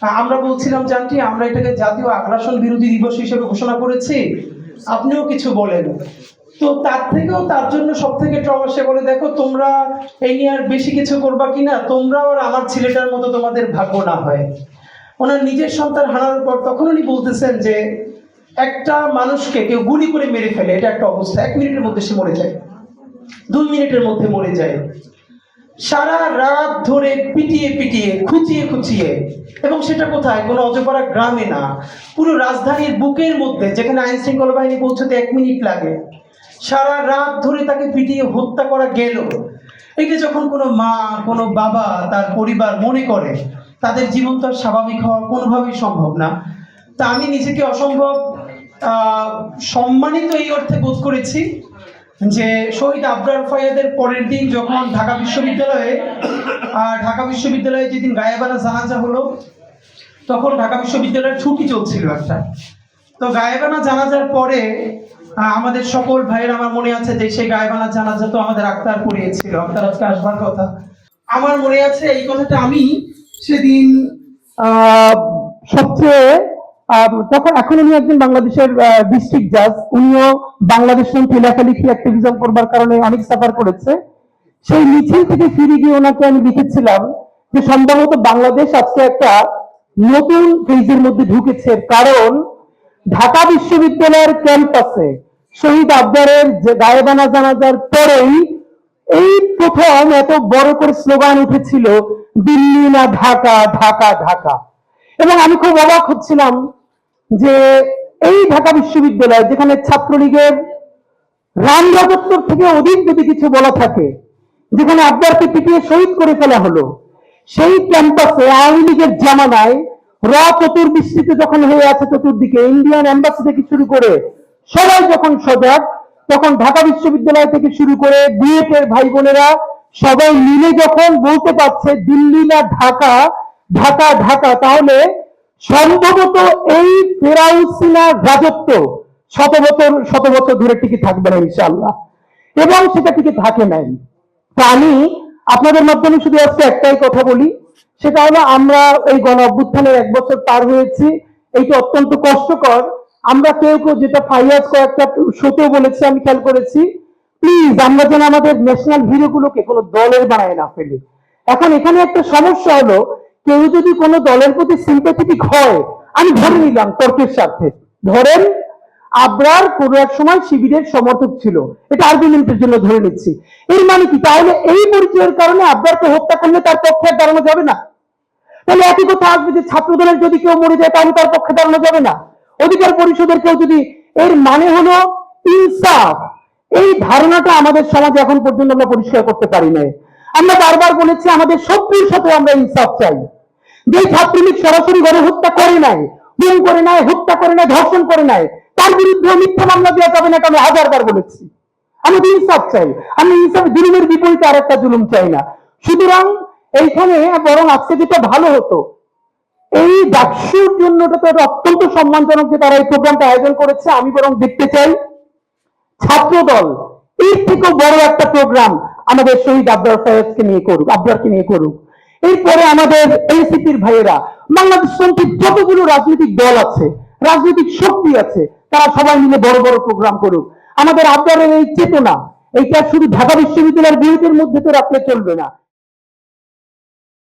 আমরা বলছিলাম জানটি আমরা এটাকে জাতীয় আগ্রাসন বিরোধী দিবস হিসেবে ঘোষণা করেছি, আপনিও কিছু বলেন। তো তার থেকেও তার জন্য সব থেকে ট্রমা, সে বলে দেখো তোমরা এই নিয়ে আর বেশি কিছু করবা কিনা, তোমরাও আর আমার ছেলেটার মতো তোমাদের ভাগ্য না হয়। ওনার নিজের সন্তান হারানোর পর তখন উনি বলতেছেন যে একটা মানুষকে কেউ গুলি করে মেরে ফেলে, এটা একটা অবস্থা, 1 মিনিটের মধ্যে সে মরে যায়, 2 মিনিটের মধ্যে মরে যায়। সারা রাত ধরে পিটিয়ে পিটিয়ে খুঁচিয়ে খুঁচিয়ে, এবং সেটা কোথায়, কোনো অজপাড়া গ্রামে না, পুরো রাজধানীর বুকের মধ্যে, যেখানে আইন শৃঙ্খলা বাহিনী পৌঁছতে 1 মিনিট লাগে, সারা রাত ধরে তাকে পিটিয়ে হত্যা করা গেল। এটা যখন কোনো মা, কোনো বাবা, তার পরিবার মনে করে, তাদের জীবন তো আর স্বাভাবিক হওয়া কোনোভাবেই সম্ভব না। তা আমি নিজেকে অসম্ভব সম্মানিত এই অর্থে বোধ করেছি যে শহীদ আবরার ফায়াদের পরের দিন যখন ঢাকা বিশ্ববিদ্যালয়ে যেদিন গায়েবানা জানাজা হলো, তখন ঢাকা বিশ্ববিদ্যালয়ের ছুটি চলছিল একটা। তো গায়েবানা জানাজার পরে আমাদের সকল ভাইয়ের, আমার মনে আছে যে সেই গায়েবানা জানাজা তো আমাদের আক্তার পড়িয়েছিল, আক্তার আজকে আসবার কথা। আমার মনে আছে এই কথাটা আমি সেদিন সবচেয়ে তখন, এখন উনি একজন বাংলাদেশের ডিস্ট্রিক্ট জাজ, উনিও বাংলাদেশ লেখালেখি অ্যাক্টিভিজম করবার কারণে অনেক সাফার করেছে। সেই মিছিল থেকে ফিরে গিয়ে ওনাকে আমি লিখেছিলাম যে সম্ভবত বাংলাদেশ আজকে একটা নতুন ফেজের মধ্যে ঢুকেছে, কারণ ঢাকা বিশ্ববিদ্যালয়ের ক্যাম্পাসে শহীদ আবরারের যে গায়েবানা জানাজার পরেই এই প্রথম এত বড় করে স্লোগান উঠেছিল, দিল্লি না ঢাকা, ঢাকা ঢাকা। এবং আমি খুব অবাক হচ্ছিলাম যে এই ঢাকা বিশ্ববিদ্যালয়, যেখানে ছাত্রলীগের রাম রাজত্বর থেকে অধিক যদি কিছু বলা থাকে, যেখানে আবরারকে পিটিয়ে শহীদ করে ফেলা হলো, সেই ক্যাম্পাসে আওয়ামী লীগের জামানায় চতুর্দৃষ্টিতে যখন হয়ে আছে চতুর্দিকে, ইন্ডিয়ান এম্বাসি থেকে শুরু করে সবাই যখন সজাগ, তখন ঢাকা বিশ্ববিদ্যালয় থেকে শুরু করে বুয়েটের ভাই বোনেরা সবাই মিলে যখন বলতে পারছে দিল্লি না ঢাকা, ঢাকা ঢাকা, তাহলে সম্ভবত এই ফেরাউসিনা রাজত্ব শত বছর ধরে টিকে থাকবে না ইনশাআল্লাহ, এবং সেটা টিকে থাকে নাই। তো আমি আপনাদের মাধ্যমে শুধু আজকে একটাই কথা বলি, সেটা হলো আমরা এই গণ অভ্যুত্থানের 1 বছর পার হয়েছি, এইটা অত্যন্ত কষ্টকর। আমরা কেউ কেউ, যেটা ফাইয়াজ কয়েকটা শোতে বলেছে আমি খেয়াল করেছি, প্লিজ আমরা যেন আমাদের ন্যাশনাল হিরো গুলোকে কোনো দলের বানায় না ফেলি। এখন এখানে একটা সমস্যা হলো, কেউ যদি কোনো দলের প্রতি সিম্প্যাথেটিক হয়, আমি ধরে নিলাম তর্কের স্বার্থে, ধরেন আবরার কোন এক সময় শিবিরের সমর্থক ছিল, এটা আর্গুমেন্টের জন্য ধরে নিচ্ছি, এর মানে কি তাহলে এই পরিচয়ের কারণে আবরারকে হত্যা করলে তার পক্ষে দাঁড়ানো যাবে না? তাহলে একই কথা আসবে যে ছাত্র দলের যদি কেউ মরে যায় তাহলে তার পক্ষে দাঁড়ানো যাবে না? অধিকার পরিষদের কেউ যদি, এর মানে হলো ইনসাফ। এই ধারণাটা আমাদের সমাজে এখন পর্যন্ত আমরা পরিষ্কার করতে পারি নাই। আমরা বারবার বলেছি আমাদের শত্রুর সাথে আমরা ইনসাফ চাই। যে ছাত্রলীগ সরাসরি গণহত্যা করে নাই, গুম করে নাই, হত্যা করে নাই, ধর্ষণ করে নাই, তার বিরুদ্ধে মিথ্যা মামলা দেওয়া যাবে না, এটা আমি 1000বার বলেছি। আমি ইনসাফ চাই, আমি ইনসাফ, জুলুমের বিপরীতে আর একটা জুলুম চাই না। সুতরাং এইখানে বরং আজকে যেটা ভালো হতো, এই ডাকসুর জন্য তো অত্যন্ত সম্মানজনক যে তারা এই প্রোগ্রামটা আয়োজন করেছে। আমি বরং দেখতে চাই ছাত্র দল এর থেকেও বড় একটা প্রোগ্রাম আমাদের শহীদ আবরার ফায়াজকে নিয়ে করুক, আবরারকে নিয়ে করুক। এরপরে আমাদের এনসিপির ভাইয়েরা, বাংলাদেশ যতগুলো রাজনৈতিক দল আছে, রাজনৈতিক শক্তি আছে, তারা সবাই মিলে বড় বড় প্রোগ্রাম করুক। আমাদের আবরারের এই চেতনা, এইটা শুধু ঢাকা বিশ্ববিদ্যালয়ের বিরোধের মধ্যে তো রাখলে চলবে না।